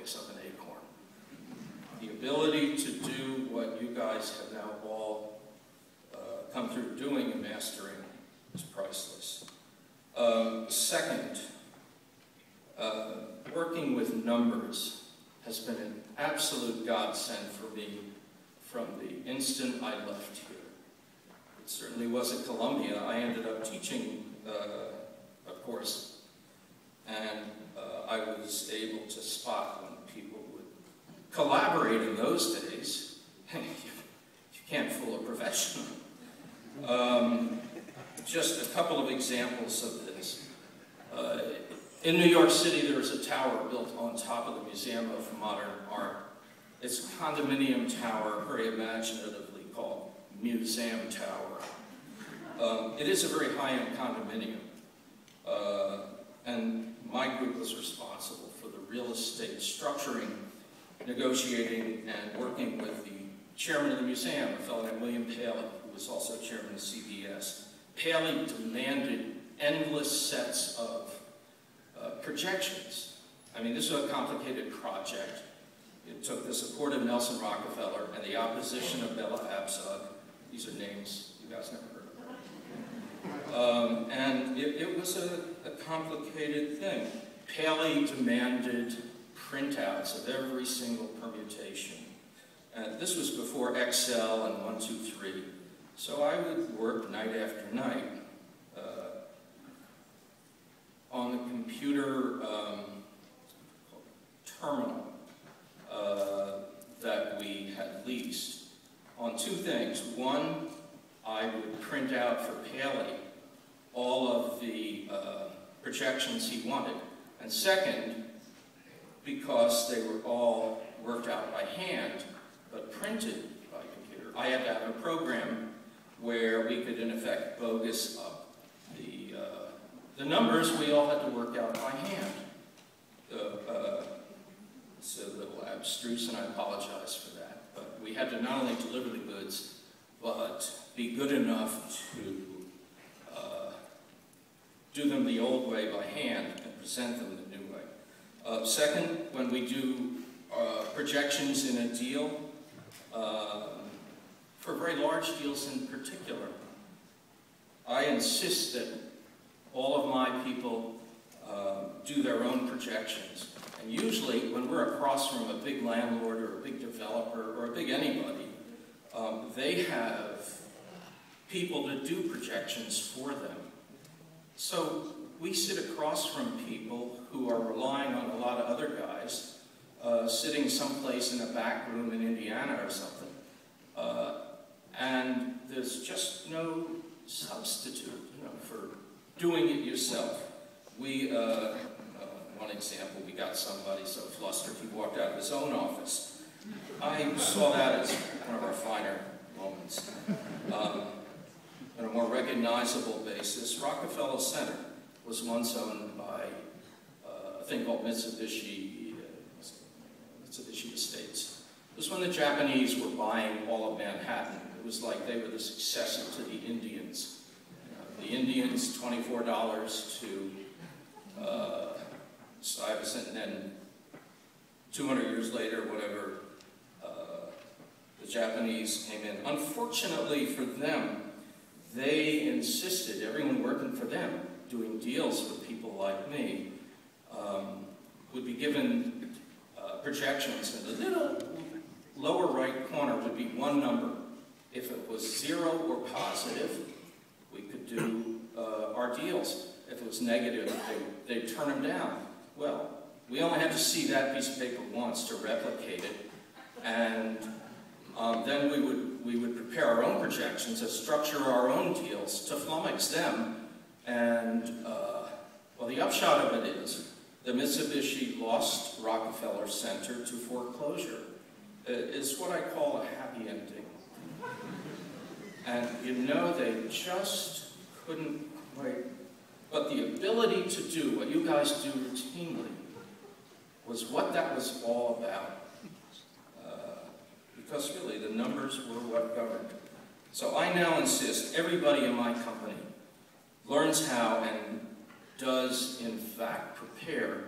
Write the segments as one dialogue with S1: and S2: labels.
S1: politics of an acorn. The ability to do what you guys have now all come through doing and mastering is priceless. Second, working with numbers has been an absolute godsend for me from the instant I left here. It certainly was at Columbia. I ended up teaching a course, and I was able to spot when people would collaborate in those days. You can't fool a professional. Just a couple of examples of this. In New York City, there is a tower built on top of the Museum of Modern Art. It's a condominium tower, very imaginatively called Museum Tower. It is a very high-end condominium, and my group was responsible for the real estate structuring, negotiating, and working with the chairman of the museum, a fellow named William Paley, who was also chairman of CBS. Paley demanded endless sets of projections. I mean, this was a complicated project. It took the support of Nelson Rockefeller and the opposition of Bella Abzug. These are names you guys never heard of. And it was a complicated thing. Paley demanded printouts of every single permutation. And this was before Excel and 1, 2, 3. So I would work night after night on the computer terminal that we had leased on two things. One, I would print out for Paley all of the projections he wanted. And second, because they were all worked out by hand, but printed by computer, I had to have a program where we could, in effect, bogus up the numbers we all had to work out by hand. It's a little abstruse, and I apologize for that. But we had to not only deliver the goods, but be good enough to do them the old way by hand and present them the new way. Second, when we do projections in a deal, for very large deals in particular, I insist that all of my people do their own projections. And usually, when we're across from a big landlord or a big developer or a big anybody, they have people to do projections for them. So we sit across from people who are relying on a lot of other guys, sitting someplace in a back room in Indiana or something. And there's just no substitute, for doing it yourself. We, one example, we got somebody so flustered he walked out of his own office. I saw that as one of our finer moments. On a more recognizable basis, Rockefeller Center was once owned by a thing called Mitsubishi Estates. It was when the Japanese were buying all of Manhattan. It was like they were the successor to the Indians. The Indians, $24 to Stuyvesant, and then 200 years later, whatever, the Japanese came in. Unfortunately for them, they insisted, everyone working for them, doing deals with people like me, would be given projections, and the little lower right corner would be one number. If it was 0 or positive, we could do our deals. If it was negative, they'd turn them down. Well, we only had to see that piece of paper once to replicate it, and then we would prepare our own projections and structure our own deals to flummox them. And well, the upshot of it is the Mitsubishi lost Rockefeller Center to foreclosure. It's what I call a happy ending. And they just couldn't quite. But the ability to do what you guys do routinely was what that was all about. Because really, the numbers were what governed. So I now insist everybody in my company learns how and does, in fact, prepare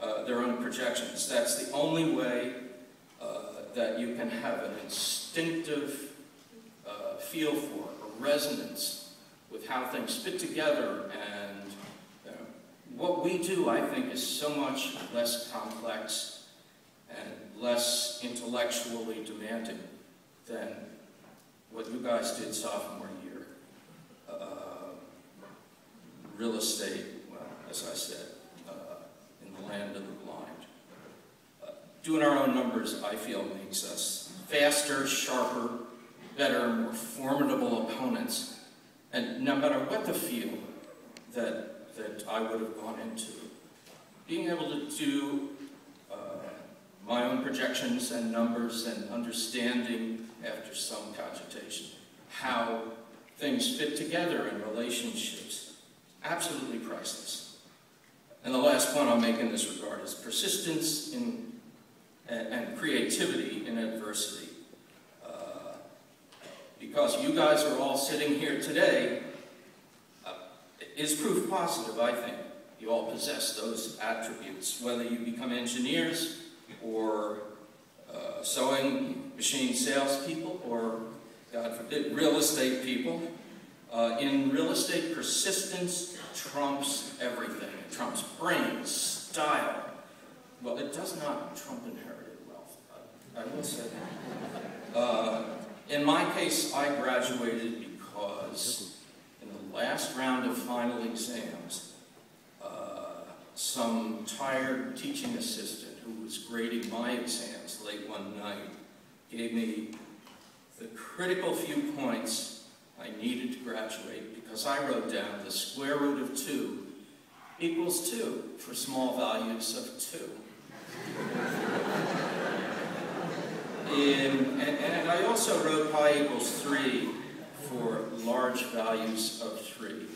S1: their own projections. That's the only way that you can have an instinctive feel for, a resonance with how things fit together. And what we do, I think, is so much less complex and less intellectually demanding than what you guys did sophomore year. Real estate, well, as I said, in the land of the blind. Doing our own numbers, I feel, makes us faster, sharper, better, more formidable opponents. And no matter what the field that I would have gone into, being able to do my own projections and numbers and understanding after some cogitation how things fit together in relationships, absolutely priceless. And the last point I'll make in this regard is persistence and creativity in adversity. Because you guys are all sitting here today is proof positive, I think. You all possess those attributes, whether you become engineers or sewing machine salespeople or, God forbid, real estate people. In real estate, persistence trumps everything. It trumps brains, style. Well, it does not trump inherited wealth, I will say that. In my case, I graduated because in the last round of final exams, some tired teaching assistant who was grading my exams late one night gave me the critical few points I needed to graduate because I wrote down the square root of 2 equals 2 for small values of 2. And I also wrote pi equals 3 for large values of 3.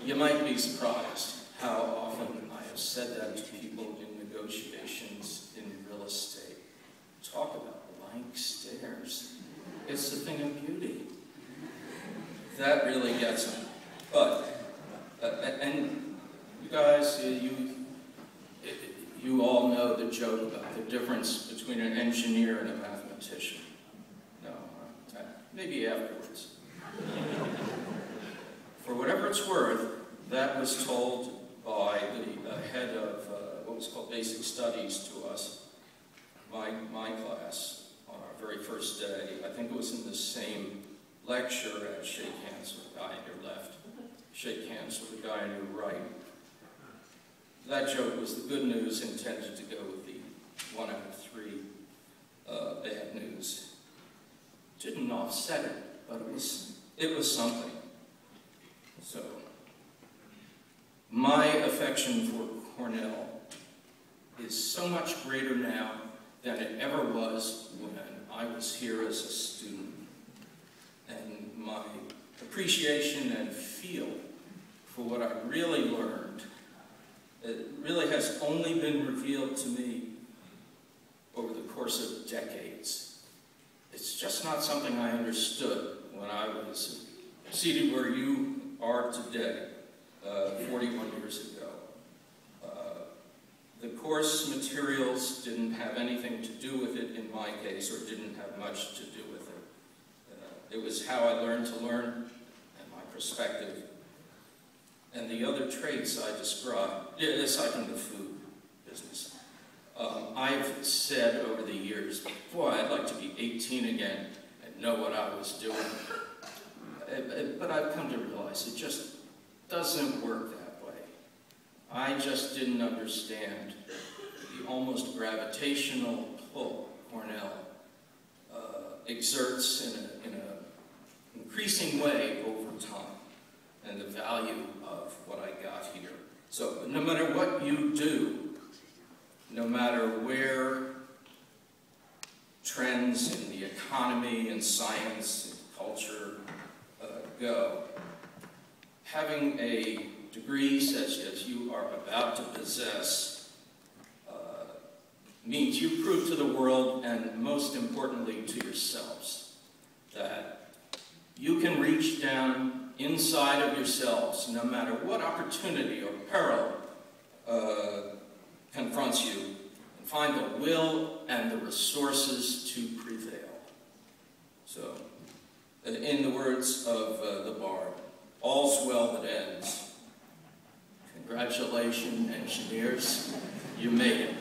S1: You might be surprised how often I have said that to people in negotiations in real estate. Talk about blank stares. It's a thing of beauty. That really gets them. But, and you guys, you all know the joke about the difference between an engineer and a mathematician. No, maybe afterwards. For whatever it's worth, that was told by the head of what was called basic studies to us, my class, on our very first day. I think it was in the same lecture as shake hands with the guy on your left, shake hands with the guy on your right. That joke was the good news intended to go with the 1 out of 3 bad news. Didn't offset it, but it was something. So, my affection for Cornell is so much greater now than it ever was when I was here as a student. And my appreciation and feel for what I really learned, it really has only been revealed to me over the course of decades. It's just not something I understood when I was seated where you are today, 41 years ago. The course materials didn't have anything to do with it in my case, or didn't have much to do with it. It was how I learned to learn, and my perspective, and the other traits I described, aside from the food business. I've said over the years, boy, I'd like to be 18 again and know what I was doing. But I've come to realize it just doesn't work that way. I just didn't understand the almost gravitational pull Cornell exerts in an increasing way over time, and the value of what I got here. So no matter what you do, no matter where trends in the economy and science and culture go, having a degree such as you are about to possess means you prove to the world, and most importantly to yourselves, that you can reach down inside of yourselves, no matter what opportunity or peril confronts you, and find the will and the resources to prevail. So, in the words of the bard, all's well that ends. Congratulations, engineers, you made it.